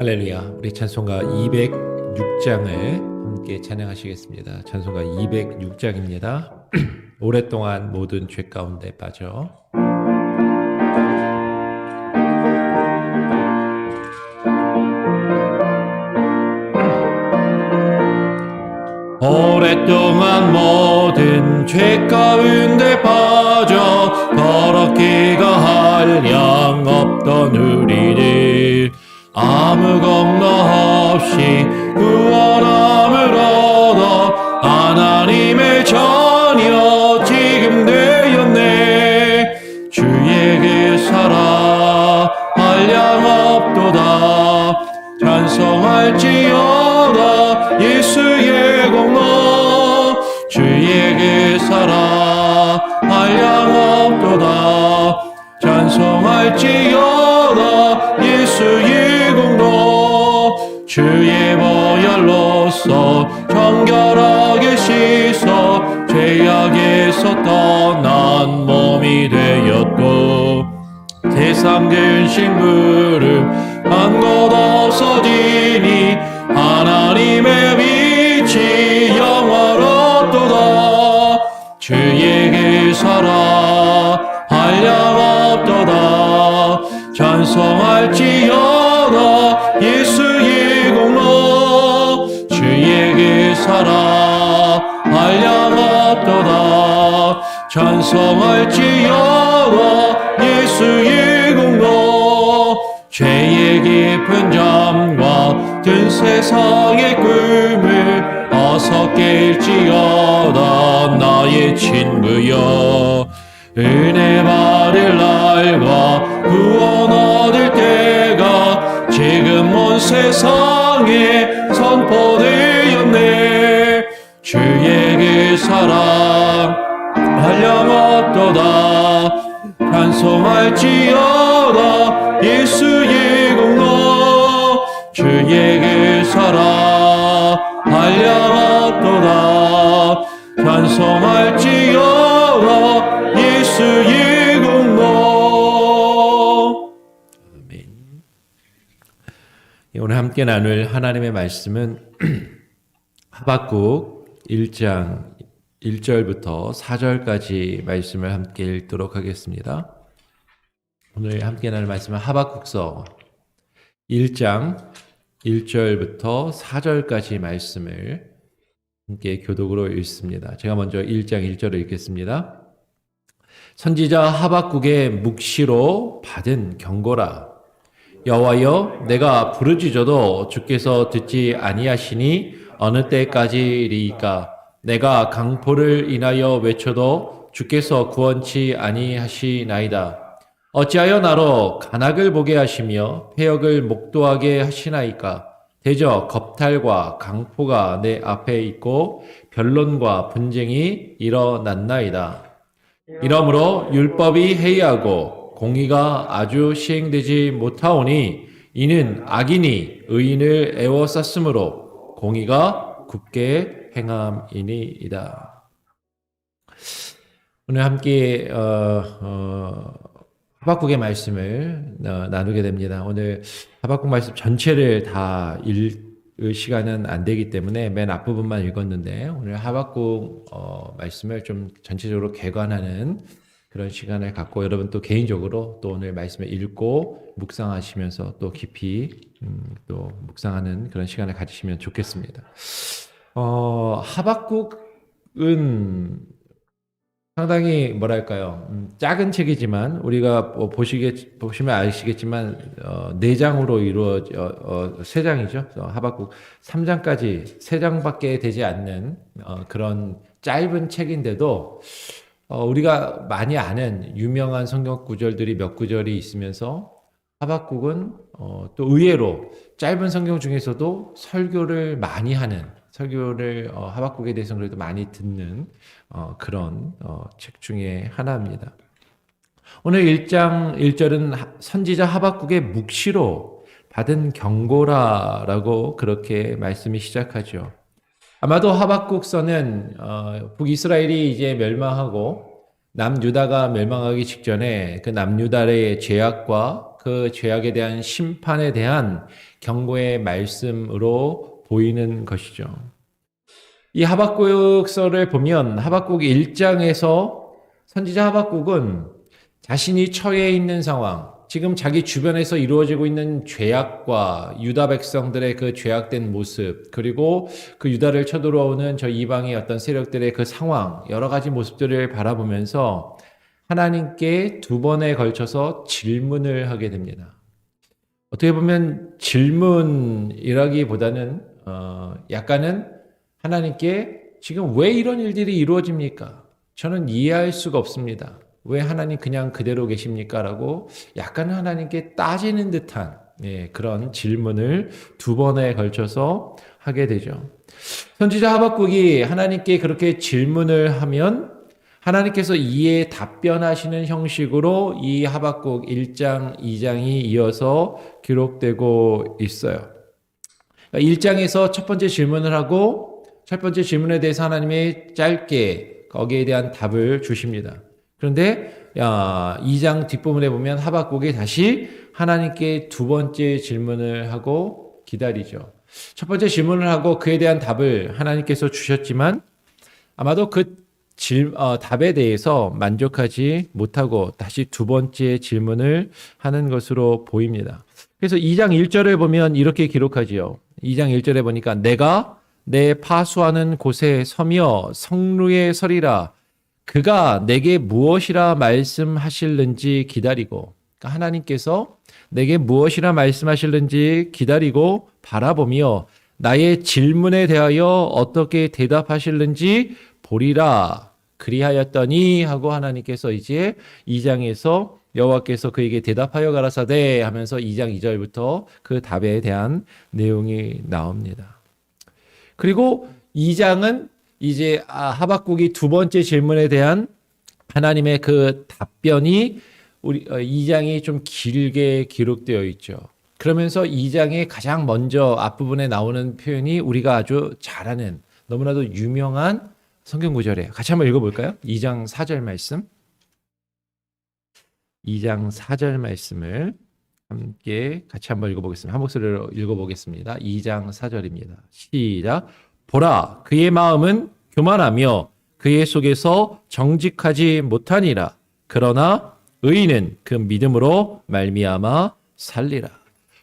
할렐루야. 우리 찬송가 206장을 함께 찬양하시겠습니다. 찬송가 206장입니다. 오랫동안 모든 죄 가운데 빠져. 오랫동안 모든 죄 가운데 빠져 더럽기가 한량 없던 우리를 아무 겁나 없이 구원함을 얻어 하나님의 자녀 지금 되었네. 주의 그 사랑 한량 없도다. 찬송할지어다 예수의 공로. 주의 그 사랑 한량 없도다. 찬송할지어다 예수의 공로. 주의 보혈로서 정결하게 씻어 죄악에서 떠난 몸이 되었고 세상 근심 부름 한 것 없어지니 하나님의 빛이 영화롭도다. 주의 그 사랑 한량 없도다. 찬송할지어다 예수의 공로. 주의 그 사랑 한량 없도다. 찬송할지어다 예수의 공로. 죄의 깊은 잠과 든 세상의 꿈을 어서 깰지어다 나의 친구여. 은혜 받을 날과 구원 얻을 때가 지금 온 세상에 선포되었네. 주의 그 사랑 한량 없도다. 찬송할지어다 예수의 공로. 주의 그 사랑 한량 없도다. 찬송할지어다 예수의 공로. 아멘. 오늘 함께 나눌 하나님의 말씀은 하박국 1장 1절부터 4절까지 말씀을 함께 읽도록 하겠습니다. 오늘 함께 나눌 말씀은 하박국서 1장 1절부터 4절까지 말씀을 함께 교독으로 읽습니다. 제가 먼저 1장 1절을 읽겠습니다. 선지자 하박국의 묵시로 받은 경고라. 여호와여, 내가 부르짖어도 주께서 듣지 아니하시니 어느 때까지리이까. 내가 강포를 인하여 외쳐도 주께서 구원치 아니하시나이다. 어찌하여 나로 간악을 보게 하시며 패역을 목도하게 하시나이까. 대저 겁탈과 강포가 내 앞에 있고 변론과 분쟁이 일어났나이다. 이러므로 율법이 해이하고 공의가 아주 시행되지 못하오니 이는 악인이 의인을 애워쌌으므로 공의가 굳게 행함이니이다. 오늘 함께 하박국의 말씀을 나누게 됩니다. 오늘 하박국 말씀 전체를 다 읽을 시간은 안 되기 때문에 맨 앞부분만 읽었는데 오늘 하박국 말씀을 좀 전체적으로 개관하는 그런 시간을 갖고 여러분 또 개인적으로 또 오늘 말씀을 읽고 묵상하시면서 또 깊이 또 묵상하는 그런 시간을 가지시면 좋겠습니다. 하박국은 상당히 뭐랄까요, 작은 책이지만 우리가 보시면 아시겠지만 4장으로 이루어져 3장이죠. 하박국 3장까지 3장밖에 되지 않는 그런 짧은 책인데도 우리가 많이 아는 유명한 성경 구절들이 몇 구절이 있으면서 하박국은 또 의외로 짧은 성경 중에서도 설교를 많이 하는 설교를 하박국에 대해서 그래도 많이 듣는 그런 책 중에 하나입니다. 오늘 1장 1절은 선지자 하박국의 묵시로 받은 경고라라고 그렇게 말씀이 시작하죠. 아마도 하박국서는 북이스라엘이 이제 멸망하고 남유다가 멸망하기 직전에 그 남유다의 죄악과 그 죄악에 대한 심판에 대한 경고의 말씀으로 보이는 것이죠. 이 하박국서를 보면 하박국 1장에서 선지자 하박국은 자신이 처해 있는 상황, 지금 자기 주변에서 이루어지고 있는 죄악과 유다 백성들의 그 죄악된 모습, 그리고 그 유다를 쳐들어오는 저 이방의 어떤 세력들의 그 상황, 여러 가지 모습들을 바라보면서 하나님께 두 번에 걸쳐서 질문을 하게 됩니다. 어떻게 보면 질문이라기보다는 약간은 하나님께 지금 왜 이런 일들이 이루어집니까? 저는 이해할 수가 없습니다. 왜 하나님 그냥 그대로 계십니까? 라고 약간 하나님께 따지는 듯한 그런 질문을 두 번에 걸쳐서 하게 되죠. 선지자 하박국이 하나님께 그렇게 질문을 하면 하나님께서 이에 답변하시는 형식으로 이 하박국 1장, 2장이 이어서 기록되고 있어요. 1장에서 첫 번째 질문을 하고 첫 번째 질문에 대해서 하나님이 짧게 거기에 대한 답을 주십니다. 그런데 2장 뒷부분에 보면 하박국이 다시 하나님께 두 번째 질문을 하고 기다리죠. 첫 번째 질문을 하고 그에 대한 답을 하나님께서 주셨지만 아마도 그 답에 대해서 만족하지 못하고 다시 두 번째 질문을 하는 것으로 보입니다. 그래서 2장 1절을 보면 이렇게 기록하지요. 2장 1절에 보니까 내가 내 파수하는 곳에 서며 성루에 서리라. 그가 내게 무엇이라 말씀하실는지 기다리고, 그러니까 하나님께서 내게 무엇이라 말씀하실는지 기다리고 바라보며 나의 질문에 대하여 어떻게 대답하실는지 보리라. 그리하였더니 하고 하나님께서 이제 2장에서 여호와께서 그에게 대답하여 가라사대 하면서 2장 2절부터 그 답에 대한 내용이 나옵니다. 그리고 2장은 이제 하박국이 두 번째 질문에 대한 하나님의 그 답변이 우리 2장이 좀 길게 기록되어 있죠. 그러면서 2장의 가장 먼저 앞부분에 나오는 표현이 우리가 아주 잘 아는 너무나도 유명한 성경 구절이에요. 같이 한번 읽어볼까요? 2장 4절 말씀. 2장 4절 말씀을 함께 같이 한번 읽어보겠습니다. 한 목소리로 읽어보겠습니다. 2장 4절입니다. 시작. 보라, 그의 마음은 교만하며 그의 속에서 정직하지 못하니라. 그러나 의인은 그 믿음으로 말미암아 살리라.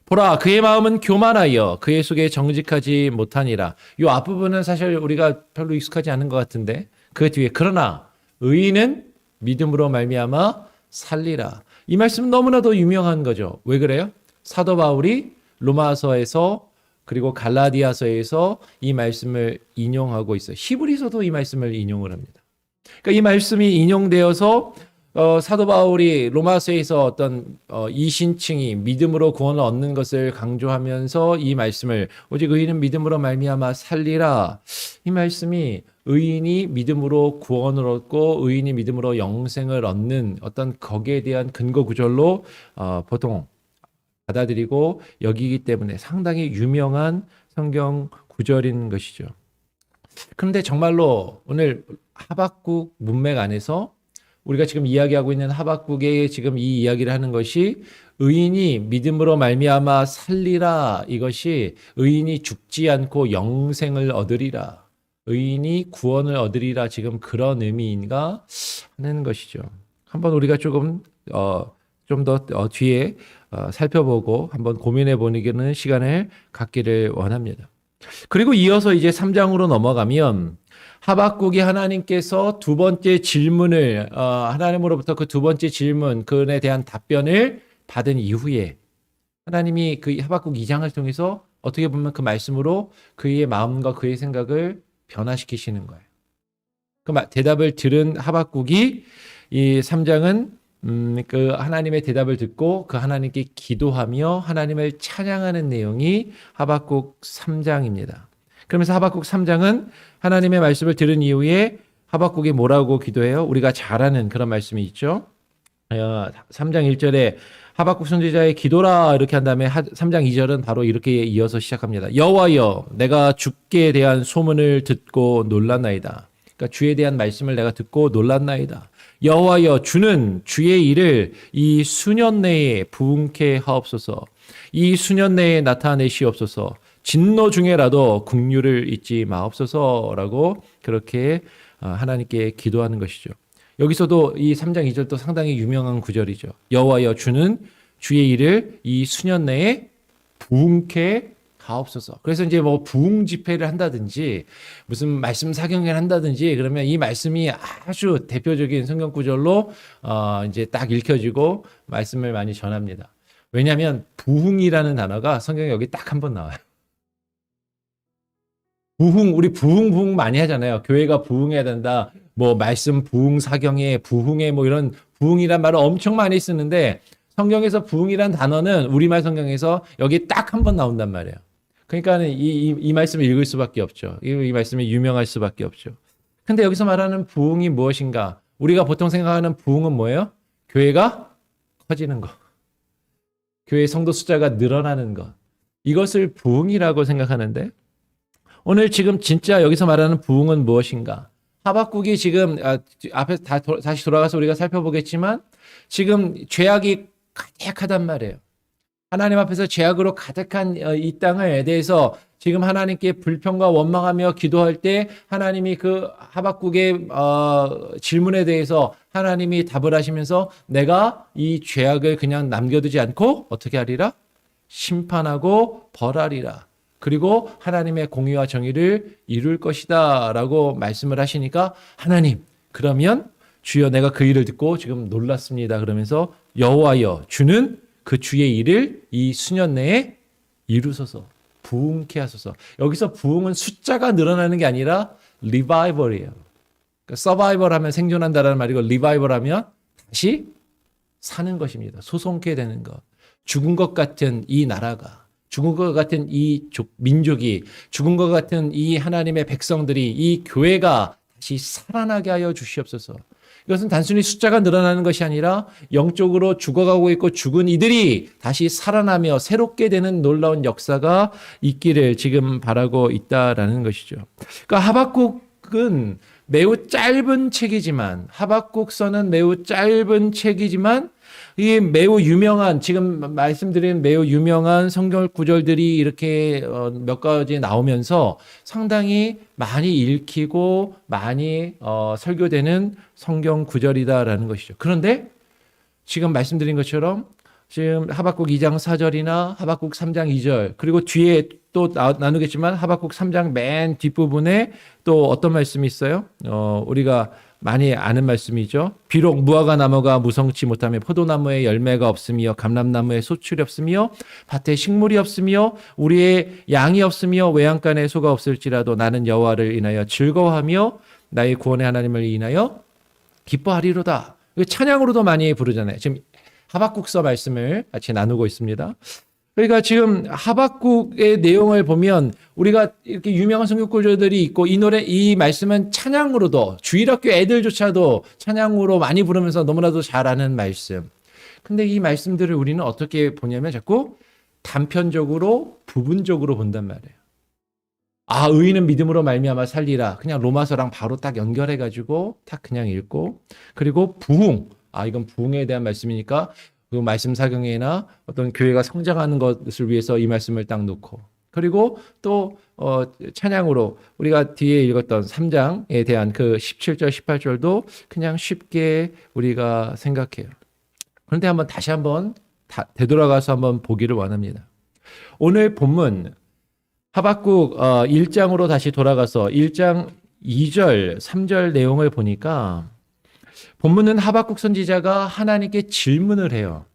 보라, 그의 마음은 교만하여 그의 속에 정직하지 못하니라. 이 앞부분은 사실 우리가 별로 익숙하지 않은 것 같은데 그 뒤에 그러나 의인은 믿음으로 말미암아 살리라. 이 말씀은 너무나도 유명한 거죠. 왜 그래요? 사도 바울이 로마서에서 그리고 갈라디아서에서 이 말씀을 인용하고 있어요. 히브리서도 이 말씀을 인용을 합니다. 그러니까 이 말씀이 인용되어서 사도 바울이 로마서에서 어떤 이신층이 믿음으로 구원을 얻는 것을 강조하면서 이 말씀을 오직 의인은 믿음으로 말미암아 살리라. 이 말씀이 의인이 믿음으로 구원을 얻고 의인이 믿음으로 영생을 얻는 어떤 거기에 대한 근거 구절로 보통 받아들이고 여기기 때문에 상당히 유명한 성경 구절인 것이죠. 그런데 정말로 오늘 하박국 문맥 안에서 우리가 지금 이야기하고 있는 하박국의 지금 이 이야기를 하는 것이 의인이 믿음으로 말미암아 살리라, 이것이 의인이 죽지 않고 영생을 얻으리라, 의인이 구원을 얻으리라, 지금 그런 의미인가 하는 것이죠. 한번 우리가 조금 좀 더 뒤에 살펴보고 한번 고민해 보는 시간을 갖기를 원합니다. 그리고 이어서 이제 3장으로 넘어가면 하박국이 하나님께서 두 번째 질문을 하나님으로부터 그 두 번째 질문 그에 대한 답변을 받은 이후에 하나님이 그 하박국 2장을 통해서 어떻게 보면 그 말씀으로 그의 마음과 그의 생각을 변화시키시는 거예요. 그 대답을 들은 하박국이 이 3장은 그 하나님의 대답을 듣고 그 하나님께 기도하며 하나님을 찬양하는 내용이 하박국 3장입니다. 그러면서 하박국 3장은 하나님의 말씀을 들은 이후에 하박국이 뭐라고 기도해요? 우리가 잘 아는 그런 말씀이 있죠. 3장 1절에 하박국 선지자의 기도라 이렇게 한 다음에 3장 2절은 바로 이렇게 이어서 시작합니다. 여호와여, 내가 주께 대한 소문을 듣고 놀랐나이다. 그러니까 주에 대한 말씀을 내가 듣고 놀랐나이다. 여호와여 주는 주의 일을 이 수년 내에 부응케 하옵소서. 이 수년 내에 나타내시옵소서. 진노 중에라도 긍휼을 잊지 마옵소서라고 그렇게 하나님께 기도하는 것이죠. 여기서도 이 3장 2절도 상당히 유명한 구절이죠. 여호와여 주는 주의 일을 이 수년 내에 부응케 하옵소서. 그래서 이제 뭐 부흥 집회를 한다든지 무슨 말씀 사경을 한다든지 그러면 이 말씀이 아주 대표적인 성경 구절로 이제 딱 읽혀지고 말씀을 많이 전합니다. 왜냐하면 부흥이라는 단어가 성경에 여기 딱 한 번 나와요. 부흥, 우리 부흥 많이 하잖아요. 교회가 부흥해야 된다. 뭐 말씀 부흥 사경에 부흥에 뭐 이런 부흥이란 말을 엄청 많이 쓰는데 성경에서 부흥이란 단어는 우리말 성경에서 여기 딱 한 번 나온단 말이에요. 그러니까 이 말씀을 읽을 수밖에 없죠. 이 말씀이 유명할 수밖에 없죠. 근데 여기서 말하는 부흥이 무엇인가? 우리가 보통 생각하는 부흥은 뭐예요? 교회가 커지는 것. 교회 성도 숫자가 늘어나는 것. 이것을 부흥이라고 생각하는데 오늘 지금 진짜 여기서 말하는 부흥은 무엇인가? 하박국이 지금 앞에 다시 돌아가서 우리가 살펴보겠지만 지금 죄악이 가득하단 말이에요. 하나님 앞에서 죄악으로 가득한 이 땅에 대해서 지금 하나님께 불평과 원망하며 기도할 때 하나님이 그 하박국의 질문에 대해서 하나님이 답을 하시면서 내가 이 죄악을 그냥 남겨두지 않고 어떻게 하리라? 심판하고 벌하리라. 그리고 하나님의 공의와 정의를 이룰 것이다 라고 말씀을 하시니까 하나님 그러면 주여 내가 그 일을 듣고 지금 놀랐습니다. 그러면서 여호와여 주는 그 주의 일을 이 수년 내에 이루소서 부흥케 하소서. 여기서 부흥은 숫자가 늘어나는 게 아니라 리바이벌이에요. 그러니까 서바이벌 하면 생존한다라는 말이고 리바이벌 하면 다시 사는 것입니다. 소송케 되는 것. 죽은 것 같은 이 나라가 죽은 것 같은 이 민족이 죽은 것 같은 이 하나님의 백성들이 이 교회가 다시 살아나게 하여 주시옵소서. 이것은 단순히 숫자가 늘어나는 것이 아니라 영적으로 죽어가고 있고 죽은 이들이 다시 살아나며 새롭게 되는 놀라운 역사가 있기를 지금 바라고 있다라는 것이죠. 그러니까 하박국은 매우 짧은 책이지만 하박국서는 매우 짧은 책이지만 이 매우 유명한 지금 말씀드린 매우 유명한 성경 구절들이 이렇게 몇 가지 나오면서 상당히 많이 읽히고 많이 설교되는 성경 구절이다라는 것이죠. 그런데 지금 말씀드린 것처럼 지금 하박국 2장 4절이나 하박국 3장 2절 그리고 뒤에 또 나누겠지만 하박국 3장 맨 뒷부분에 또 어떤 말씀이 있어요? 우리가 많이 아는 말씀이죠. 비록 무화과 나무가 무성치 못하며 포도나무에 열매가 없으며 감람나무에 소출이 없으며 밭에 식물이 없으며 우리의 양이 없으며 외양간에 소가 없을지라도 나는 여호와를 인하여 즐거워하며 나의 구원의 하나님을 인하여 기뻐하리로다. 찬양으로도 많이 부르잖아요. 지금 하박국서 말씀을 같이 나누고 있습니다. 그러니까 지금 하박국의 내용을 보면 우리가 이렇게 유명한 성경 구절들이 있고 이 말씀은 찬양으로도 주일학교 애들조차도 찬양으로 많이 부르면서 너무나도 잘 아는 말씀. 근데 이 말씀들을 우리는 어떻게 보냐면 자꾸 단편적으로 부분적으로 본단 말이에요. 의인은 믿음으로 말미암아 살리라. 그냥 로마서랑 바로 딱 연결해가지고 딱 그냥 읽고 그리고 부흥. 이건 부흥에 대한 말씀이니까 그 말씀 사경에나 어떤 교회가 성장하는 것을 위해서 이 말씀을 딱 놓고 그리고 또 찬양으로 우리가 뒤에 읽었던 3장에 대한 그 17절 18절도 그냥 쉽게 우리가 생각해요. 그런데 다시 한번 되돌아가서 한번 보기를 원합니다. 오늘 본문 하박국 1장으로 다시 돌아가서 1장 2절 3절 내용을 보니까 본문은 하박국 선지자가 하나님께 질문을 해요.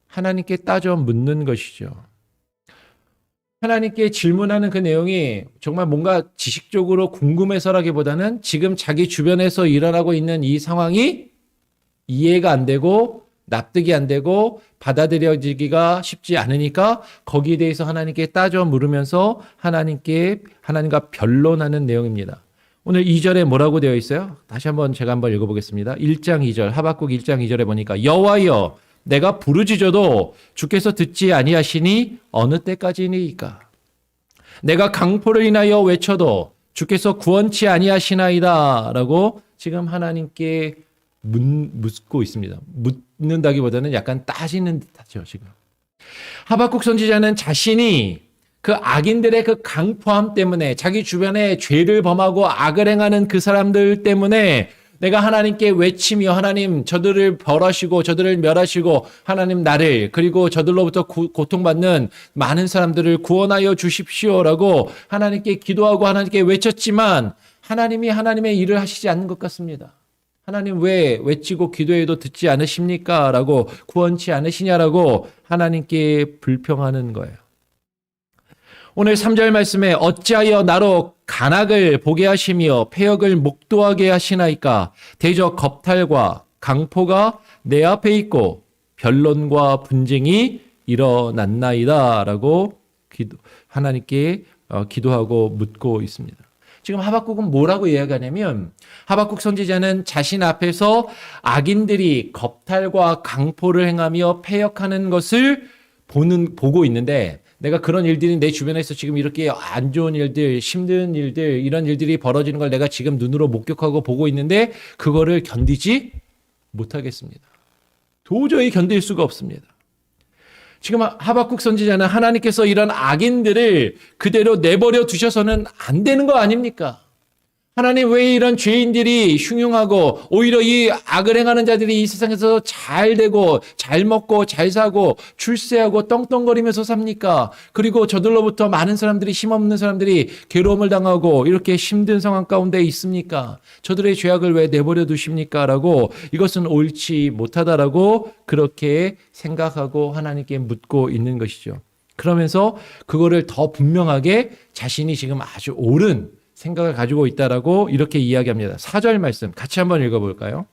하나님께 따져 묻는 것이죠. 하나님께 질문하는 그 내용이 정말 뭔가 지식적으로 궁금해서라기보다는 지금 자기 주변에서 일어나고 있는 이 상황이 이해가 안 되고 납득이 안 되고 받아들여지기가 쉽지 않으니까 거기에 대해서 하나님께 따져 물으면서 하나님과 변론하는 내용입니다. 오늘 2절에 뭐라고 되어 있어요? 다시 제가 한번 읽어보겠습니다. 1장 2절 하박국 1장 2절에 보니까 여호와여 내가 부르짖어도 주께서 듣지 아니하시니 어느 때까지니이까 내가 강포를 인하여 외쳐도 주께서 구원치 아니하시나이다 라고 지금 하나님께 묻고 있습니다. 묻는다기보다는 약간 따지는 듯하죠, 지금. 하박국 선지자는 자신이 그 악인들의 그 강포함 때문에 자기 주변에 죄를 범하고 악을 행하는 그 사람들 때문에 내가 하나님께 외치며 하나님 저들을 벌하시고 저들을 멸하시고 하나님 나를 그리고 저들로부터 고통받는 많은 사람들을 구원하여 주십시오라고 하나님께 기도하고 하나님께 외쳤지만 하나님이 하나님의 일을 하시지 않는 것 같습니다. 하나님 왜 외치고 기도해도 듣지 않으십니까? 라고 구원치 않으시냐라고 하나님께 불평하는 거예요. 오늘 3절 말씀에 어찌하여 나로 간악을 보게 하시며 패역을 목도하게 하시나이까 대적 겁탈과 강포가 내 앞에 있고 변론과 분쟁이 일어났나이다 라고 하나님께 기도하고 묻고 있습니다. 지금 하박국은 뭐라고 이야기하냐면 하박국 선지자는 자신 앞에서 악인들이 겁탈과 강포를 행하며 패역하는 것을 보고 있는데 내가 그런 일들이 내 주변에서 지금 이렇게 안 좋은 일들, 힘든 일들, 이런 일들이 벌어지는 걸 내가 지금 눈으로 목격하고 보고 있는데 그거를 견디지 못하겠습니다. 도저히 견딜 수가 없습니다. 지금 하박국 선지자는 하나님께서 이런 악인들을 그대로 내버려 두셔서는 안 되는 거 아닙니까? 하나님 왜 이런 죄인들이 흉흉하고 오히려 이 악을 행하는 자들이 이 세상에서 잘 되고 잘 먹고 잘 사고 출세하고 떵떵거리면서 삽니까? 그리고 저들로부터 많은 사람들이 힘없는 사람들이 괴로움을 당하고 이렇게 힘든 상황 가운데 있습니까? 저들의 죄악을 왜 내버려 두십니까? 라고 이것은 옳지 못하다라고 그렇게 생각하고 하나님께 묻고 있는 것이죠. 그러면서 그거를 더 분명하게 자신이 지금 아주 옳은 생각을 가지고 있다라고 이렇게 이야기합니다. 4절 말씀 같이 한번 읽어볼까요?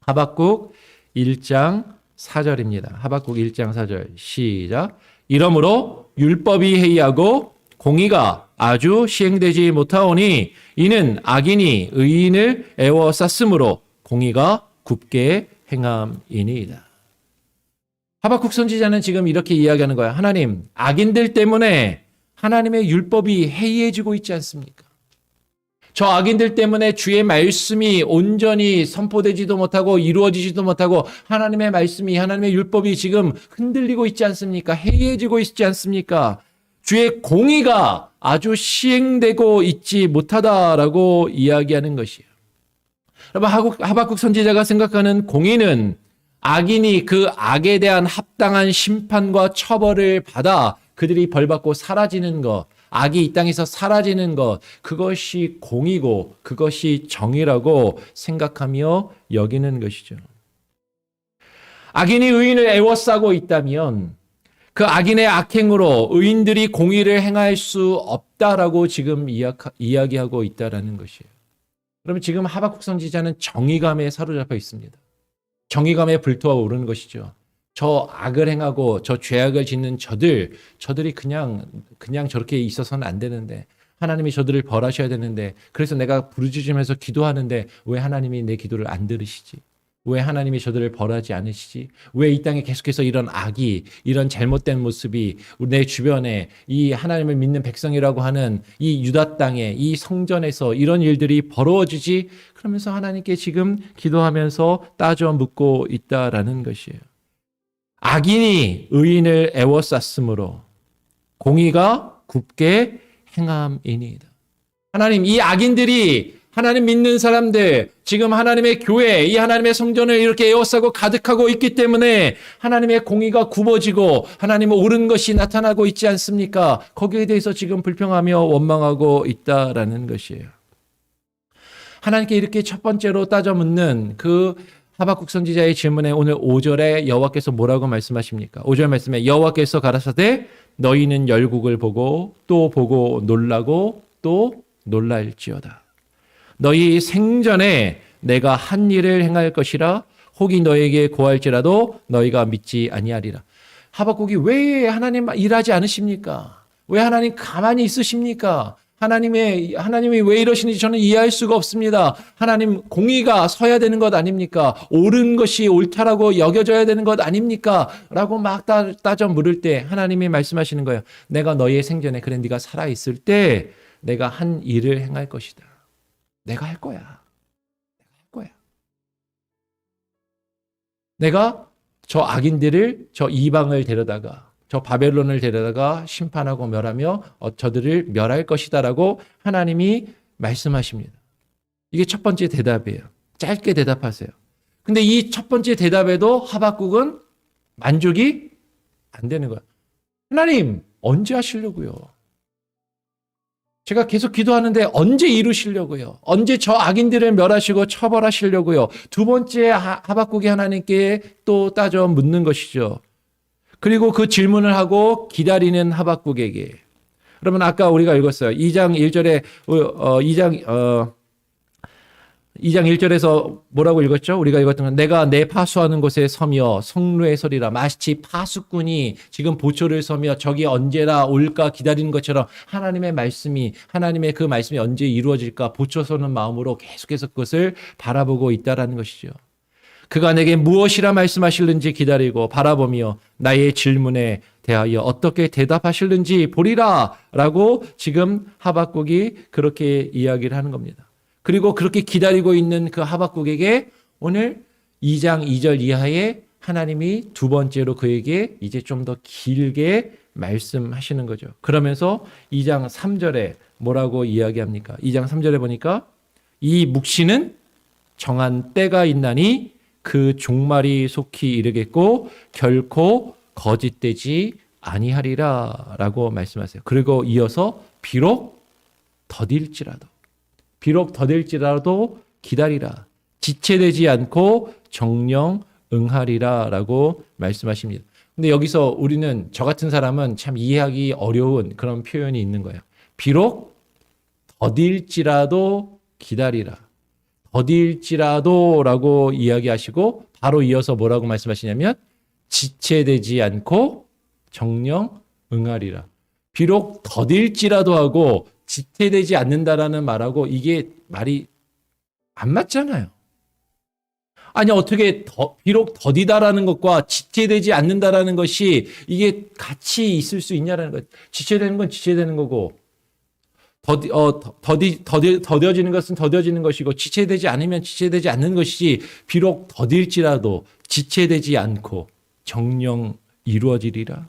하박국 1장 4절입니다. 하박국 1장 4절 시작. 이러므로 율법이 해이하고 공의가 아주 시행되지 못하오니 이는 악인이 의인을 애워쌌으므로 공의가 굽게 행함이니이다. 하박국 선지자는 지금 이렇게 이야기하는 거야. 하나님, 악인들 때문에 하나님의 율법이 해이해지고 있지 않습니까? 저 악인들 때문에 주의 말씀이 온전히 선포되지도 못하고 이루어지지도 못하고 하나님의 말씀이 하나님의 율법이 지금 흔들리고 있지 않습니까? 해이해지고 있지 않습니까? 주의 공의가 아주 시행되고 있지 못하다라고 이야기하는 것이에요. 여러분 하박국 선지자가 생각하는 공의는 악인이 그 악에 대한 합당한 심판과 처벌을 받아 그들이 벌받고 사라지는 것, 악이 이 땅에서 사라지는 것, 그것이 공이고 그것이 정의라고 생각하며 여기는 것이죠. 악인이 의인을 애워싸고 있다면 그 악인의 악행으로 의인들이 공의를 행할 수 없다라고 지금 이야기하고 있다라는 것이에요. 그러면 지금 하박국 선지자는 정의감에 사로잡혀 있습니다. 정의감에 불타오르는 것이죠. 저 악을 행하고 저 죄악을 짓는 저들이 그냥 저렇게 있어서는 안 되는데 하나님이 저들을 벌하셔야 되는데 그래서 내가 부르짖으면서 기도하는데 왜 하나님이 내 기도를 안 들으시지? 왜 하나님이 저들을 벌하지 않으시지? 왜 이 땅에 계속해서 이런 악이 이런 잘못된 모습이 내 주변에 이 하나님을 믿는 백성이라고 하는 이 유다 땅에 이 성전에서 이런 일들이 벌어지지? 그러면서 하나님께 지금 기도하면서 따져 묻고 있다라는 것이에요. 악인이 의인을 애워쌌으므로 공의가 굽게 행함이니이다. 하나님, 이 악인들이 하나님 믿는 사람들, 지금 하나님의 교회, 이 하나님의 성전을 이렇게 에워싸고 가득하고 있기 때문에 하나님의 공의가 굽어지고 하나님의 옳은 것이 나타나고 있지 않습니까? 거기에 대해서 지금 불평하며 원망하고 있다라는 것이에요. 하나님께 이렇게 첫 번째로 따져 묻는 그 하박국 선지자의 질문에 오늘 5절에 여호와께서 뭐라고 말씀하십니까? 5절 말씀에 여호와께서 가라사대 너희는 열국을 보고 또 보고 놀라고 또 놀랄지어다. 너희 생전에 내가 한 일을 행할 것이라 혹이 너에게 고할지라도 너희가 믿지 아니하리라. 하박국이 왜 하나님 일하지 않으십니까? 왜 하나님 가만히 있으십니까? 하나님이 왜 이러시는지 저는 이해할 수가 없습니다. 하나님 공의가 서야 되는 것 아닙니까? 옳은 것이 옳다라고 여겨져야 되는 것 아닙니까? 라고 막 따져 물을 때 하나님이 말씀하시는 거예요. 내가 너희의 생전에 그래 네가 살아있을 때 내가 한 일을 행할 것이다. 내가 할 거야. 내가 저 악인들을, 저 이방을 데려다가, 저 바벨론을 데려다가 심판하고 멸하며 저들을 멸할 것이다라고 하나님이 말씀하십니다. 이게 첫 번째 대답이에요. 짧게 대답하세요. 근데 이 첫 번째 대답에도 하박국은 만족이 안 되는 거야. 하나님, 언제 하시려고요? 제가 계속 기도하는데 언제 이루시려고요? 언제 저 악인들을 멸하시고 처벌하시려고요? 두 번째 하박국이 하나님께 또 따져 묻는 것이죠. 그리고 그 질문을 하고 기다리는 하박국에게. 여러분 아까 우리가 읽었어요. 2장 1절에 2장 1절에서 뭐라고 읽었죠? 우리가 읽었던 건 내가 내 파수하는 곳에 서며 성루에 서리라. 마치 파수꾼이 지금 보초를 서며 적이 언제나 올까 기다리는 것처럼 하나님의 그 말씀이 언제 이루어질까 보초 서는 마음으로 계속해서 그것을 바라보고 있다라는 것이죠. 그가 내게 무엇이라 말씀하실는지 기다리고 바라보며 나의 질문에 대하여 어떻게 대답하실는지 보리라 라고 지금 하박국이 그렇게 이야기를 하는 겁니다. 그리고 그렇게 기다리고 있는 그 하박국에게 오늘 2장 2절 이하에 하나님이 두 번째로 그에게 이제 좀 더 길게 말씀하시는 거죠. 그러면서 2장 3절에 뭐라고 이야기합니까? 2장 3절에 보니까 이 묵시는 정한 때가 있나니 그 종말이 속히 이르겠고 결코 거짓되지 아니하리라 라고 말씀하세요. 그리고 이어서 비록 더딜지라도 기다리라. 지체되지 않고 정령 응하리라 라고 말씀하십니다. 근데 여기서 우리는 저 같은 사람은 참 이해하기 어려운 그런 표현이 있는 거예요. 비록 더딜지라도 기다리라. 더딜지라도 라고 이야기하시고 바로 이어서 뭐라고 말씀하시냐면 지체되지 않고 정령 응하리라. 비록 더딜지라도 하고 지체되지 않는다라는 말하고 이게 말이 안 맞잖아요. 아니 어떻게 비록 더디다라는 것과 지체되지 않는다라는 것이 이게 같이 있을 수 있냐라는 것. 지체되는 건 지체되는 거고 더뎌지는 것은 더뎌지는 것이고 지체되지 않으면 지체되지 않는 것이지 비록 더딜지라도 지체되지 않고 정령 이루어지리라.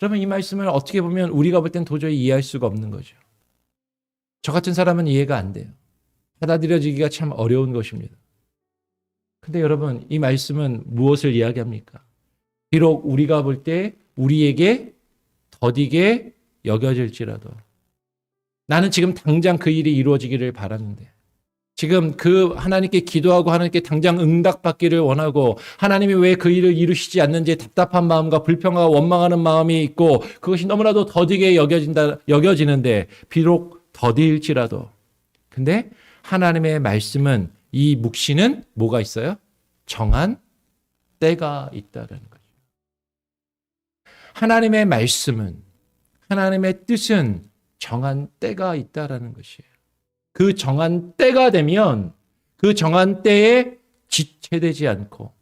여러분 이 말씀을 어떻게 보면 우리가 볼 땐 도저히 이해할 수가 없는 거죠. 저 같은 사람은 이해가 안 돼요. 받아들여지기가 참 어려운 것입니다. 근데 여러분 이 말씀은 무엇을 이야기합니까? 비록 우리가 볼 때 우리에게 더디게 여겨질지라도 나는 지금 당장 그 일이 이루어지기를 바라는데 지금 그 하나님께 기도하고 하나님께 당장 응답받기를 원하고 하나님이 왜 그 일을 이루시지 않는지 답답한 마음과 불평하고 원망하는 마음이 있고 그것이 너무나도 더디게 여겨지는데 비록 더디일지라도 근데 하나님의 말씀은 이 묵시는 뭐가 있어요? 정한 때가 있다는 거죠. 하나님의 말씀은 하나님의 뜻은 정한 때가 있다라는 것이에요. 그 정한 때가 되면 그 정한 때에 지체되지 않고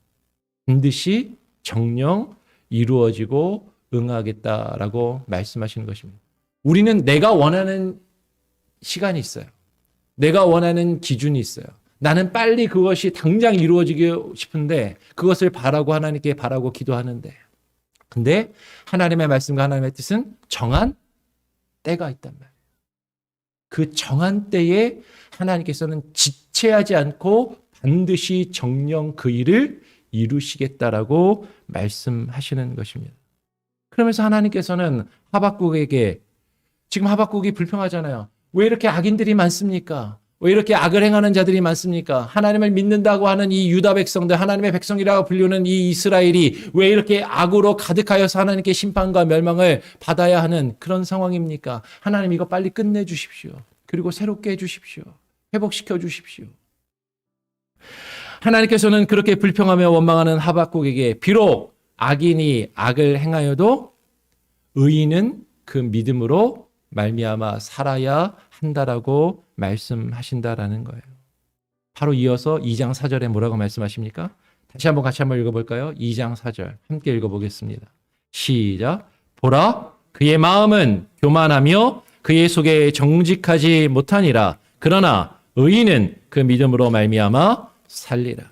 반드시 정령 이루어지고 응하겠다라고 말씀하시는 것입니다. 우리는 내가 원하는 시간이 있어요. 내가 원하는 기준이 있어요. 나는 빨리 그것이 당장 이루어지기 싶은데 그것을 바라고 하나님께 바라고 기도하는데 근데 하나님의 말씀과 하나님의 뜻은 정한 때가 있단 말이에요. 그 정한 때에 하나님께서는 지체하지 않고 반드시 정령 그 일을 이루시겠다라고 말씀하시는 것입니다. 그러면서 하나님께서는 하박국에게 지금 하박국이 불평하잖아요. 왜 이렇게 악인들이 많습니까? 왜 이렇게 악을 행하는 자들이 많습니까? 하나님을 믿는다고 하는 이 유다 백성들, 하나님의 백성이라고 불리는 이 이스라엘이 왜 이렇게 악으로 가득하여서 하나님께 심판과 멸망을 받아야 하는 그런 상황입니까? 하나님 이거 빨리 끝내주십시오. 그리고 새롭게 해주십시오. 회복시켜 주십시오. 하나님께서는 그렇게 불평하며 원망하는 하박국에게 비록 악인이 악을 행하여도 의인은 그 믿음으로 말미암아 살아야 한다라고 말씀하신다라는 거예요. 바로 이어서 2장 4절에 뭐라고 말씀하십니까? 다시 한번 같이 한번 읽어볼까요? 2장 4절 함께 읽어보겠습니다. 시작. 보라 그의 마음은 교만하며 그의 속에 정직하지 못하니라. 그러나 의인은 그 믿음으로 말미암아 살리라.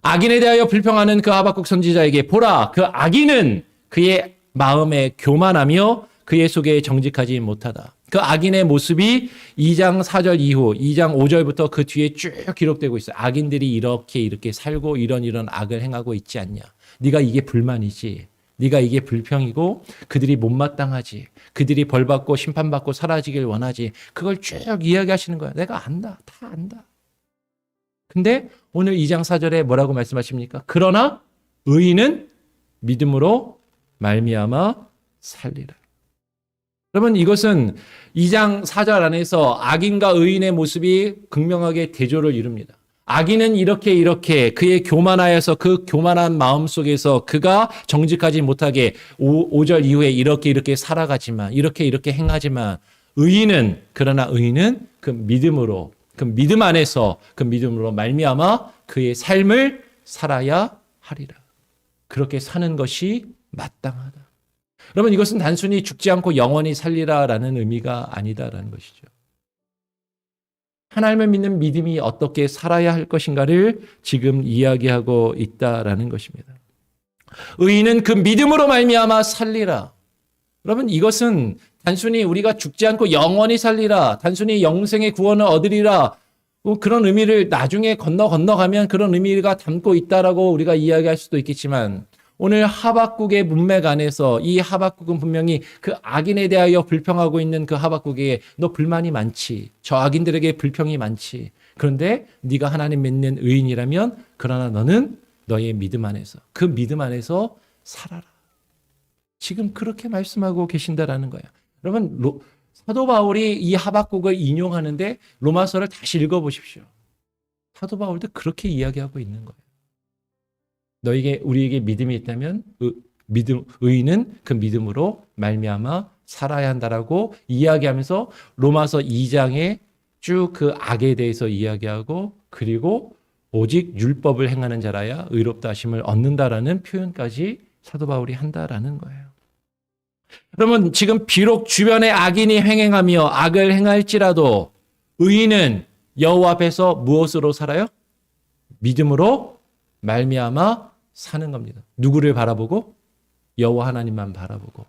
악인에 대하여 불평하는 그 하박국 선지자에게 보라, 그 악인은 그의 마음에 교만하며 그의 속에 정직하지 못하다. 그 악인의 모습이 2장 4절 이후 2장 5절부터 그 뒤에 쭉 기록되고 있어요. 악인들이 이렇게 살고 이런 악을 행하고 있지 않냐. 네가 이게 불만이지. 네가 이게 불평이고 그들이 못마땅하지. 그들이 벌받고 심판받고 사라지길 원하지. 그걸 쭉 이야기하시는 거야. 내가 안다. 다 안다. 근데 오늘 2장 4절에 뭐라고 말씀하십니까? 그러나 의인은 믿음으로 말미암아 살리라. 여러분, 이것은 2장 4절 안에서 악인과 의인의 모습이 극명하게 대조를 이룹니다. 악인은 이렇게 그의 교만하여서 그 교만한 마음 속에서 그가 정직하지 못하게 5절 이후에 이렇게 살아가지만 이렇게 행하지만 그러나 의인은 그 믿음으로 그 믿음 안에서 그 믿음으로 말미암아 그의 삶을 살아야 하리라. 그렇게 사는 것이 마땅하다. 여러분, 이것은 단순히 죽지 않고 영원히 살리라라는 의미가 아니다라는 것이죠. 하나님을 믿는 믿음이 어떻게 살아야 할 것인가를 지금 이야기하고 있다라는 것입니다. 의인은 그 믿음으로 말미암아 살리라. 여러분, 이것은 단순히 우리가 죽지 않고 영원히 살리라, 단순히 영생의 구원을 얻으리라, 그런 의미를 나중에 건너가면 그런 의미가 담고 있다라고 우리가 이야기할 수도 있겠지만, 오늘 하박국의 문맥 안에서 이 하박국은 분명히 그 악인에 대하여 불평하고 있는 그 하박국에게 너 불만이 많지. 저 악인들에게 불평이 많지. 그런데 네가 하나님 믿는 의인이라면 그러나 너는 너의 믿음 안에서 그 믿음 안에서 살아라. 지금 그렇게 말씀하고 계신다라는 거예요. 여러분, 사도 바울이 이 하박국을 인용하는데 로마서를 다시 읽어보십시오. 사도 바울도 그렇게 이야기하고 있는 거예요. 우리에게 믿음이 있다면 의인은 그 믿음으로 말미암아 살아야 한다라고 이야기하면서 로마서 2장에 쭉 그 악에 대해서 이야기하고 그리고 오직 율법을 행하는 자라야 의롭다 하심을 얻는다라는 표현까지 사도 바울이 한다라는 거예요. 그러면 지금 비록 주변에 악인이 횡행하며 악을 행할지라도 의인은 여호와 앞에서 무엇으로 살아요? 믿음으로 말미암아 사는 겁니다. 누구를 바라보고? 여호와 하나님만 바라보고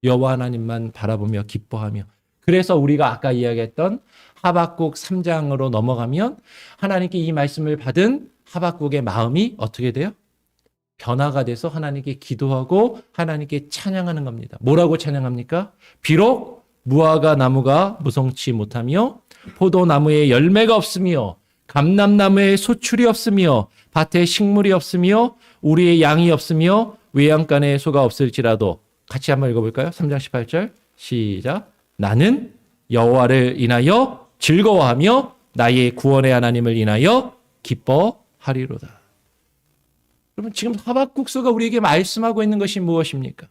여호와 하나님만 바라보며 기뻐하며. 그래서 우리가 아까 이야기했던 하박국 3장으로 넘어가면 하나님께 이 말씀을 받은 하박국의 마음이 어떻게 돼요? 변화가 돼서 하나님께 기도하고 하나님께 찬양하는 겁니다. 뭐라고 찬양합니까? 비록 무화과 나무가 무성치 못하며 포도나무에 열매가 없으며 감람나무에 소출이 없으며 밭에 식물이 없으며 우리의 양이 없으며 외양간에 소가 없을지라도. 같이 한번 읽어볼까요? 3장 18절 시작. 나는 여호와를 인하여 즐거워하며 나의 구원의 하나님을 인하여 기뻐하리로다. 여러분, 지금 하박국서가 우리에게 말씀하고 있는 것이 무엇입니까?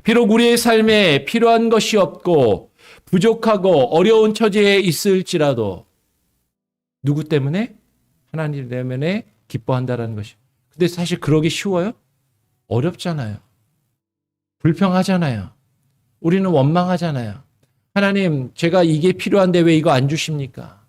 비록 우리의 삶에 필요한 것이 없고 부족하고 어려운 처지에 있을지라도 누구 때문에? 하나님 때문에 기뻐한다라는 것이. 근데 사실 그러기 쉬워요? 어렵잖아요. 불평하잖아요. 우리는 원망하잖아요. 하나님, 제가 이게 필요한데 왜 이거 안 주십니까?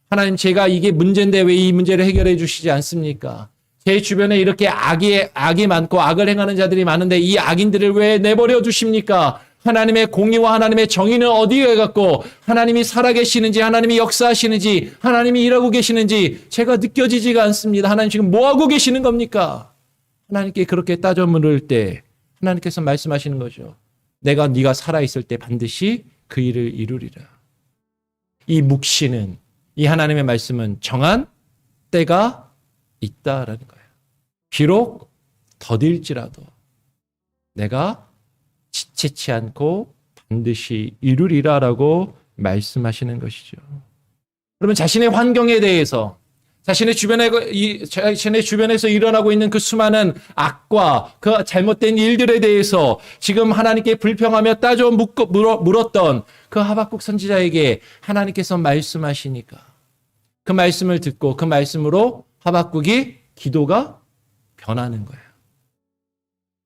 하나님, 제가 이게 문제인데 왜 이 문제를 해결해 주시지 않습니까? 제 주변에 이렇게 악이 많고 악을 행하는 자들이 많은데 이 악인들을 왜 내버려 두십니까? 하나님의 공의와 하나님의 정의는 어디에 갔고 하나님이 살아계시는지 하나님이 역사하시는지 하나님이 일하고 계시는지 제가 느껴지지가 않습니다. 하나님 지금 뭐하고 계시는 겁니까? 하나님께 그렇게 따져 물을 때 하나님께서 말씀하시는 거죠. 네가 살아있을 때 반드시 그 일을 이루리라. 이 묵시는, 이 하나님의 말씀은 정한 때가 있다라는 거예요. 비록 더딜지라도 내가 지체치 않고 반드시 이루리라라고 말씀하시는 것이죠. 그러면 자신의 환경에 대해서 자신의 주변에서 일어나고 있는 그 수많은 악과 그 잘못된 일들에 대해서 지금 하나님께 불평하며 따져 물었던 그 하박국 선지자에게 하나님께서 말씀하시니까 그 말씀을 듣고 그 말씀으로 하박국이 기도가 변하는 거예요.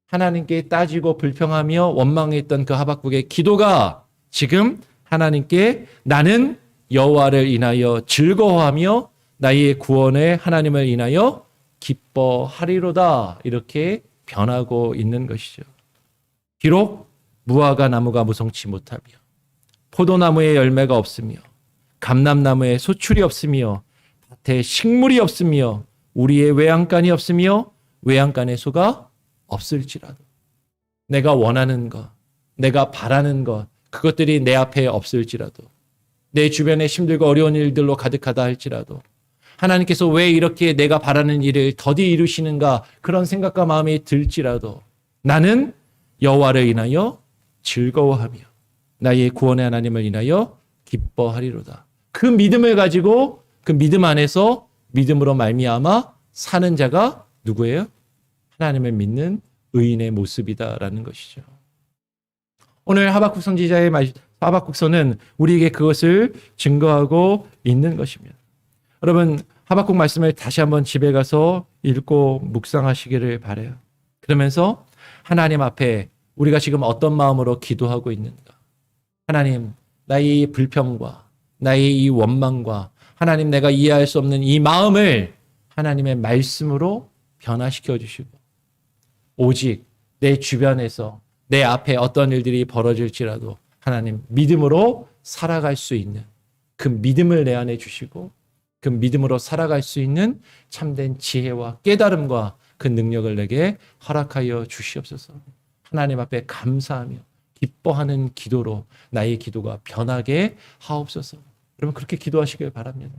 하나님께 따지고 불평하며 원망했던 그 하박국의 기도가 지금 하나님께 나는 여호와를 인하여 즐거워하며 나의 구원의 하나님을 인하여 기뻐하리로다 이렇게 변하고 있는 것이죠. 비록 무화과 나무가 무성치 못하며 포도나무에 열매가 없으며 감람나무에 소출이 없으며 밭에 식물이 없으며 우리의 외양간이 없으며 외양간에 소가 없을지라도 내가 원하는 것, 내가 바라는 것, 그것들이 내 앞에 없을지라도 내 주변에 힘들고 어려운 일들로 가득하다 할지라도 하나님께서 왜 이렇게 내가 바라는 일을 더디 이루시는가 그런 생각과 마음이 들지라도 나는 여호와를 인하여 즐거워하며 나의 구원의 하나님을 인하여 기뻐하리로다. 그 믿음을 가지고 그 믿음 안에서 믿음으로 말미암아 사는 자가 누구예요? 하나님을 믿는 의인의 모습이다라는 것이죠. 오늘 하박국 선지자의 하박국서는 우리에게 그것을 증거하고 있는 것입니다. 여러분 하박국 말씀을 다시 한번 집에 가서 읽고 묵상하시기를 바라요. 그러면서 하나님 앞에 우리가 지금 어떤 마음으로 기도하고 있는가? 하나님, 나의 이 불평과 나의 이 원망과 하나님 내가 이해할 수 없는 이 마음을 하나님의 말씀으로 변화시켜 주시고 오직 내 주변에서 내 앞에 어떤 일들이 벌어질지라도 하나님 믿음으로 살아갈 수 있는 그 믿음을 내 안에 주시고 그 믿음으로 살아갈 수 있는 참된 지혜와 깨달음과 그 능력을 내게 허락하여 주시옵소서. 하나님 앞에 감사하며 기뻐하는 기도로 나의 기도가 변하게 하옵소서. 여러분 그렇게 기도하시길 바랍니다.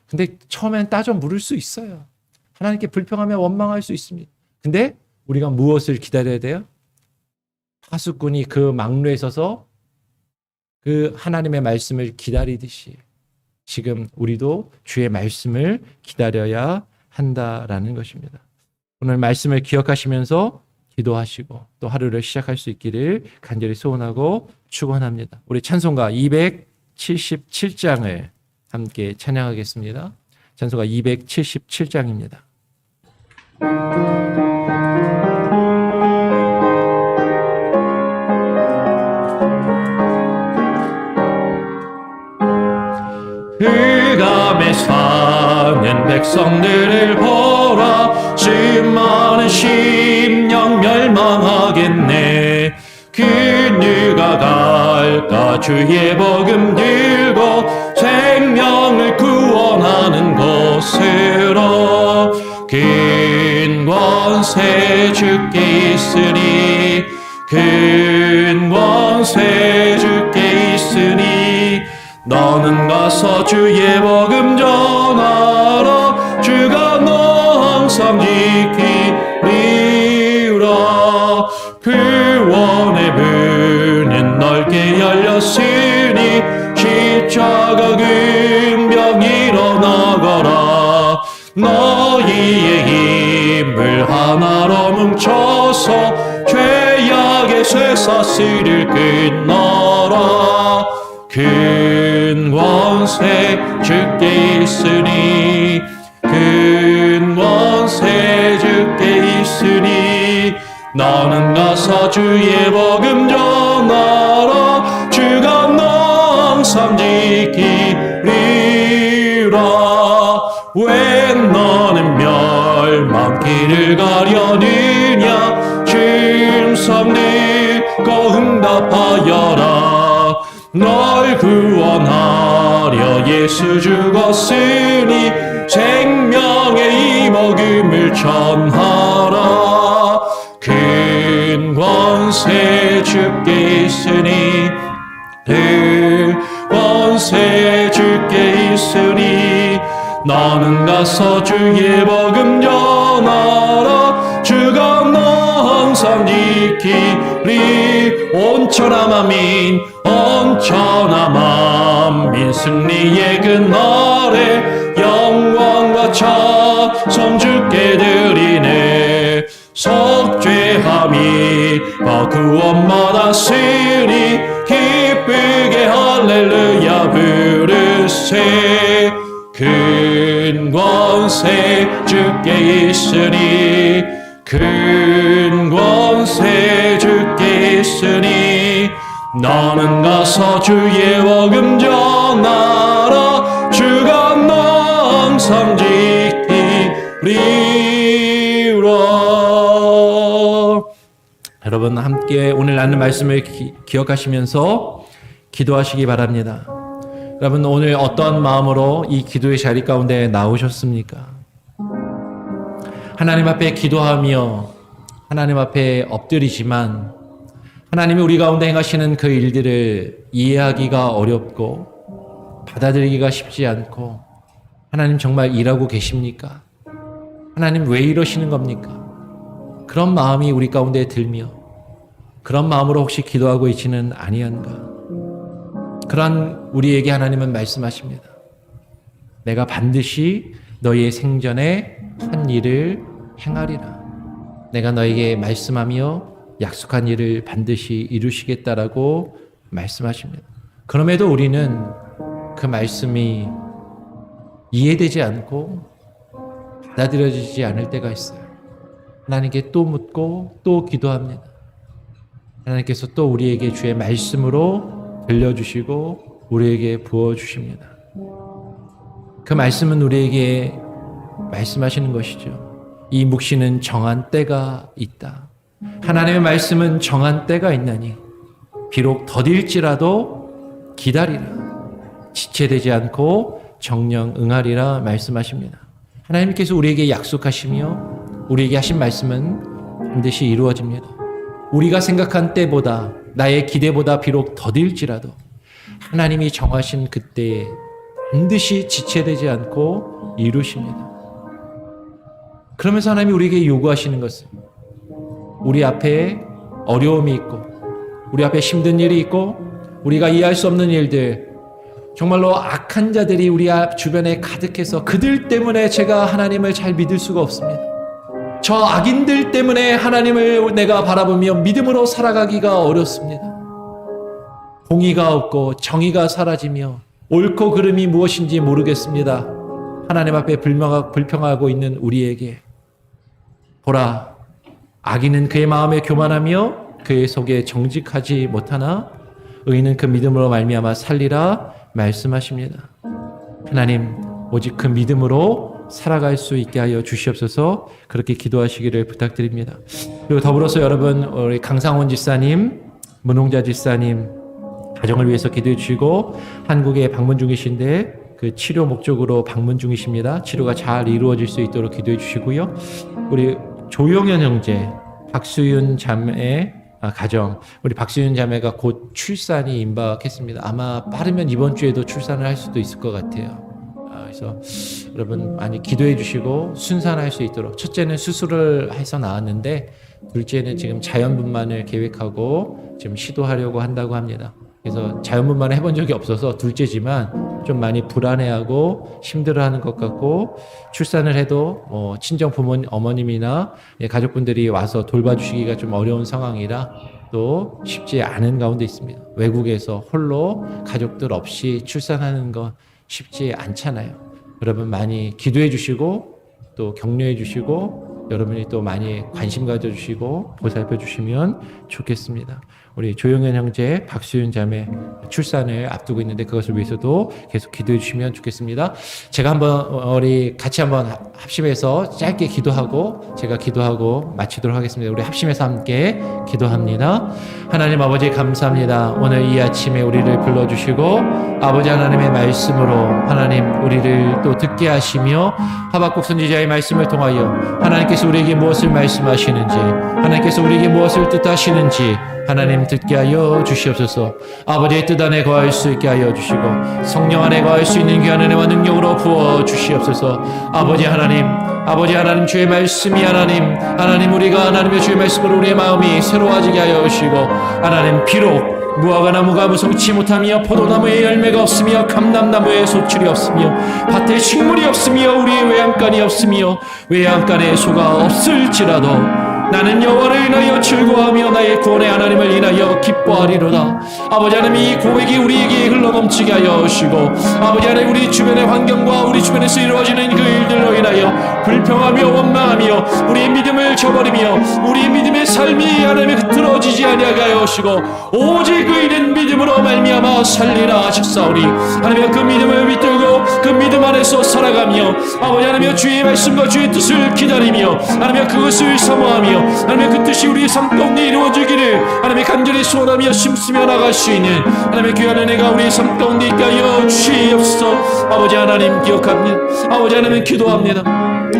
근데 처음엔 따져 물을 수 있어요. 하나님께 불평하며 원망할 수 있습니다. 근데 우리가 무엇을 기다려야 돼요? 파수꾼이 그 망루에 서서 그 하나님의 말씀을 기다리듯이 지금 우리도 주의 말씀을 기다려야 한다라는 것입니다. 오늘 말씀을 기억하시면서 기도하시고 또 하루를 시작할 수 있기를 간절히 소원하고 축원합니다. 우리 찬송가 277장을 함께 찬양하겠습니다. 찬송가 277장입니다. 흑암에 사는 백성들을 보라. 수많은 심령 멸망하겠네. 그 누가 갈까? 주의 복음 들고 생명을 구원하는 곳으로. 큰 권세 주께 있으니 큰 권세 주께 있으니 너는 가서 주의 복음 전하라. 주가 너 항상 지키리라. 구원의 문은 넓게 열렸으니 십자가 근병 일어나거라. 너희의 힘을 하나로 뭉쳐서 죄악의 쇠사슬을 끊어라. 큰 권세 주께 있으니 큰 권세 주께 있으니 너는 가서 주의 복음 전하라. 주가 너 항상 지키리라. 왜 너는 멸망길을 가려느냐. 충성 듣고 응답하여라. 널 구원하려 예수 죽었으니 생명의 이 복음을 전하라. 큰 권세 주께 있으니 큰 권세 주께 있으니 너는 가서 주의 복음 전하라. 주가 너 항상 지키리. 온 천하 만민 온 천하 만민 승리의 그날에 영광과 찬송 주께 드리네. 속죄함이 구원 받았으니 기쁘게 할렐루야 부르세. 큰 권세 주께 있으니 큰 권세 주께 있으니 너는 가서 주의 복음 전하라. 주가 너 항상 지키리라. 여러분 함께 오늘 나눈 말씀을 기억하시면서 기도하시기 바랍니다. 여러분 오늘 어떤 마음으로 이 기도의 자리 가운데 나오셨습니까? 하나님 앞에 기도하며 하나님 앞에 엎드리지만 하나님이 우리 가운데 행하시는 그 일들을 이해하기가 어렵고 받아들이기가 쉽지 않고 하나님 정말 일하고 계십니까? 하나님 왜 이러시는 겁니까? 그런 마음이 우리 가운데 들며 그런 마음으로 혹시 기도하고 있지는 아니한가? 그런 우리에게 하나님은 말씀하십니다. 내가 반드시 너희의 생전에 한 일을 행하리라. 내가 너에게 말씀하며 약속한 일을 반드시 이루시겠다라고 말씀하십니다. 그럼에도 우리는 그 말씀이 이해되지 않고 받아들여지지 않을 때가 있어요. 하나님께 또 묻고 또 기도합니다. 하나님께서 또 우리에게 주의 말씀으로 들려주시고 우리에게 부어주십니다. 그 말씀은 우리에게 말씀하시는 것이죠. 이 묵시는 정한 때가 있다. 하나님의 말씀은 정한 때가 있나니 비록 더딜지라도 기다리라. 지체되지 않고 정령 응하리라 말씀하십니다. 하나님께서 우리에게 약속하시며 우리에게 하신 말씀은 반드시 이루어집니다. 우리가 생각한 때보다 나의 기대보다 비록 더딜지라도 하나님이 정하신 그때에 반드시 지체되지 않고 이루십니다. 그러면서 하나님이 우리에게 요구하시는 것은 우리 앞에 어려움이 있고 우리 앞에 힘든 일이 있고 우리가 이해할 수 없는 일들, 정말로 악한 자들이 우리 주변에 가득해서 그들 때문에 제가 하나님을 잘 믿을 수가 없습니다. 저 악인들 때문에 하나님을 내가 바라보며 믿음으로 살아가기가 어렵습니다. 공의가 없고 정의가 사라지며 옳고 그름이 무엇인지 모르겠습니다. 하나님 앞에 불평하고 있는 우리에게 보라, 악인은 그의 마음에 교만하며 그의 속에 정직하지 못하나 의인은 그 믿음으로 말미암아 살리라 말씀하십니다. 하나님, 오직 그 믿음으로 살아갈 수 있게 하여 주시옵소서. 그렇게 기도하시기를 부탁드립니다. 그리고 더불어서 여러분, 우리 강상원 집사님, 문홍자 집사님 가정을 위해서 기도해 주시고 한국에 방문 중이신데 그 치료 목적으로 방문 중이십니다. 치료가 잘 이루어질 수 있도록 기도해 주시고요. 우리 조용현 형제, 박수윤 자매 가정, 우리 박수윤 자매가 곧 출산이 임박했습니다. 아마 빠르면 이번 주에도 출산을 할 수도 있을 것 같아요. 그래서 여러분 많이 기도해 주시고 순산할 수 있도록, 첫째는 수술을 해서 나왔는데 둘째는 지금 자연분만을 계획하고 지금 시도하려고 한다고 합니다. 그래서 자연분만을 해본 적이 없어서 둘째지만 좀 많이 불안해하고 힘들어하는 것 같고, 출산을 해도 친정 부모님, 어머님이나 가족분들이 와서 돌봐주시기가 좀 어려운 상황이라 또 쉽지 않은 가운데 있습니다. 외국에서 홀로 가족들 없이 출산하는 건 쉽지 않잖아요. 여러분 많이 기도해 주시고 또 격려해 주시고 여러분이 또 많이 관심 가져주시고 보살펴 주시면 좋겠습니다. 우리 조용현 형제, 박수윤 자매 출산을 앞두고 있는데 그것을 위해서도 계속 기도해 주시면 좋겠습니다. 제가 한번 우리 같이 한번 합심해서 짧게 기도하고 제가 기도하고 마치도록 하겠습니다. 우리 합심해서 함께 기도합니다. 하나님 아버지 감사합니다. 오늘 이 아침에 우리를 불러주시고 아버지 하나님의 말씀으로 하나님 우리를 또 듣게 하시며 하박국 선지자의 말씀을 통하여 하나님께서 우리에게 무엇을 말씀하시는지, 하나님께서 우리에게 무엇을 뜻하시는지 하나님 듣게 하여 주시옵소서. 아버지의 뜻 안에 거할 수 있게 하여 주시고 성령 안에 거할 수 있는 귀한 은혜와 능력으로 부어 주시옵소서. 아버지 하나님 주의 말씀이 하나님 우리가 하나님의 주의 말씀으로 우리의 마음이 새로워지게 하여 주시고, 하나님 비록 무화과 나무가 무성치 못하며 포도나무에 열매가 없으며 감람나무에 소출이 없으며 밭에 식물이 없으며 우리의 외양간이 없으며 외양간에 소가 없을지라도 나는 여호와를 인하여 즐거워하며 나의 구원의 하나님을 인하여 기뻐하리로다. 아버지 하나님, 이 고백이 우리에게 흘러넘치게 하여 주시고 아버지 하나님 우리 주변의 환경과 우리 주변에서 이루어지는 그 일들로 인하여 불평하며 원망하며 우리의 믿음을 저버리며 우리의 믿음의 삶이 하나님의 흐트러지지 아니하게 하시고 오직 의인은 믿음으로 말미암아 살리라 하셨사오니 하나님의 그 믿음을 붙들고 그 믿음 안에서 살아가며 아버지 하나님의 주의 말씀과 주의 뜻을 기다리며 하나님의 그것을 사모하며 하나님의 그 뜻이 우리 삶 가운데 이루어지기를 하나님의 간절히 소원하며 심쓰며 나갈 수 있는 하나님의 귀한 은혜가 우리의 삶 가운데 있게 하여 주시옵소서. 아버지 하나님 기억합니다. 아버지 하나님 기도합니다.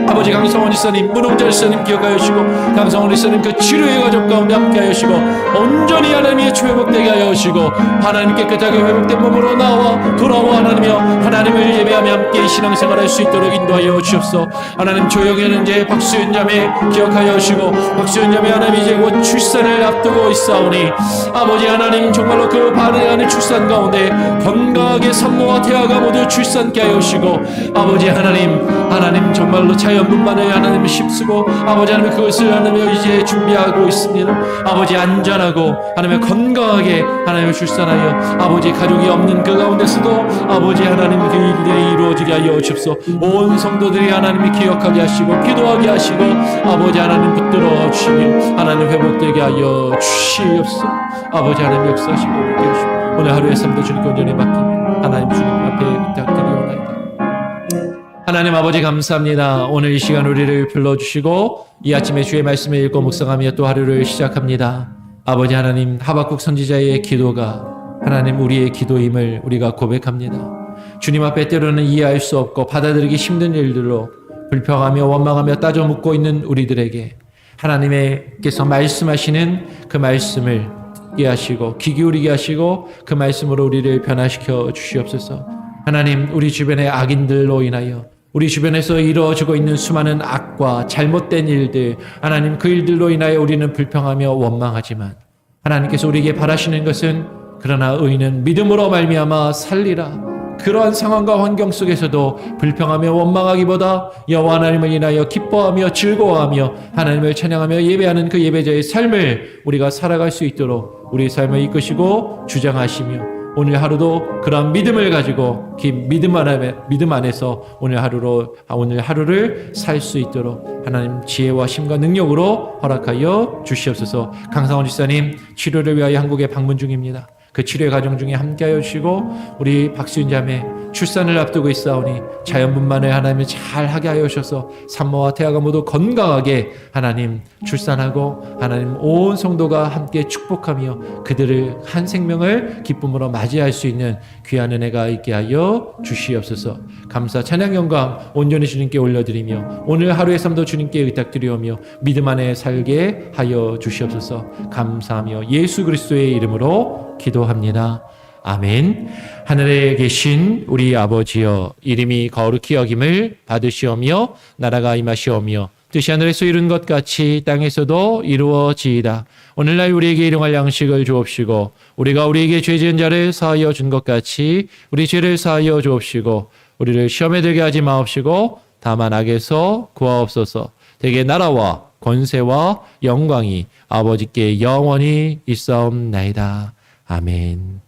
아버지 강성원 지사님, 문홍자 지사님 기억하여 주시고 강성원 지사님 그 치료의 과정 가운데 함께 하여 주시고 온전히 하나님의 회복되게 하여 주시고 하나님 깨끗하게 회복된 몸으로 나와 돌아와 하나님이여 하나님을 예배하며 함께 신앙생활할 수 있도록 인도하여 주옵소서. 하나님 조영현 이제 박수현 자매 기억하여 주시고 박수현 자매 하나님 이제 곧 출산을 앞두고 있사오니 아버지 하나님 정말로 그 바르는 출산 가운데 건강하게 산모와 태아가 모두 출산케 하여 주시고 아버지 하나님 정말로 자연분만을 하나님을 힘쓰고 아버지 하나님 그것을 하나님 이제 준비하고 있습니다. 아버지 안전하고 하나님 건강하게 하나님을 출산하여 아버지 가족이 없는 그 가운데서도 아버지 하나님 그 일들이 이루어지게 하여 주옵소서. 온 성도들이 하나님이 기억하게 하시고 기도하게 하시고 아버지 하나님 붙들어 주시며 하나님 회복되게 하여 주시옵소서. 아버지 하나님 역사하시고 함께 하시고 오늘 하루의 삶도 주님께 온전히 맡기며 하나님 주님 앞에 부탁드리옵나이다. 하나님 아버지 감사합니다. 오늘 이 시간 우리를 불러주시고 이 아침에 주의 말씀을 읽고 묵상하며 또 하루를 시작합니다. 아버지 하나님 하박국 선지자의 기도가 하나님 우리의 기도임을 우리가 고백합니다. 주님 앞에 때로는 이해할 수 없고 받아들이기 힘든 일들로 불평하며 원망하며 따져 묻고 있는 우리들에게 하나님께서 말씀하시는 그 말씀을 듣게 하시고 귀 기울이게 하시고 그 말씀으로 우리를 변화시켜 주시옵소서. 하나님 우리 주변의 악인들로 인하여 우리 주변에서 이루어지고 있는 수많은 악과 잘못된 일들 하나님 그 일들로 인하여 우리는 불평하며 원망하지만 하나님께서 우리에게 바라시는 것은 그러나 의인은 믿음으로 말미암아 살리라. 그러한 상황과 환경 속에서도 불평하며 원망하기보다 여호와 하나님을 인하여 기뻐하며 즐거워하며 하나님을 찬양하며 예배하는 그 예배자의 삶을 우리가 살아갈 수 있도록 우리 삶을 이끄시고 주장하시며 오늘 하루도 그런 믿음을 가지고 믿음 안에서 오늘 하루를 살 수 있도록 하나님 지혜와 힘과 능력으로 허락하여 주시옵소서. 강상원 지사님 치료를 위하여 한국에 방문 중입니다. 그 치료의 과정 중에 함께하여 주시고 우리 박수인 자매 출산을 앞두고 있사오니 자연분만을 하나님이 잘 하게 하여 주셔서 산모와 태아가 모두 건강하게 하나님 출산하고 하나님 온 성도가 함께 축복하며 그들을 한 생명을 기쁨으로 맞이할 수 있는 귀한 은혜가 있게 하여 주시옵소서. 감사 찬양 영광 온전히 주님께 올려드리며 오늘 하루의 삶도 주님께 의탁드리오며 믿음 안에 살게 하여 주시옵소서. 감사하며 예수 그리스도의 이름으로 기도합니다. 아멘. 하늘에 계신 우리 아버지여 이름이 거룩히 여김을 받으시오며 나라가 임하시오며 뜻이 하늘에서 이룬 것 같이 땅에서도 이루어지이다. 오늘날 우리에게 일용할 양식을 주옵시고 우리가 우리에게 죄 지은 자를 사하여 준 것 같이 우리 죄를 사하여 주옵시고 우리를 시험에 들게 하지 마옵시고 다만 악에서 구하옵소서. 대개 나라와 권세와 영광이 아버지께 영원히 있사옵나이다. 아멘.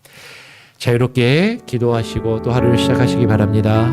자유롭게 기도하시고 또 하루를 시작하시기 바랍니다.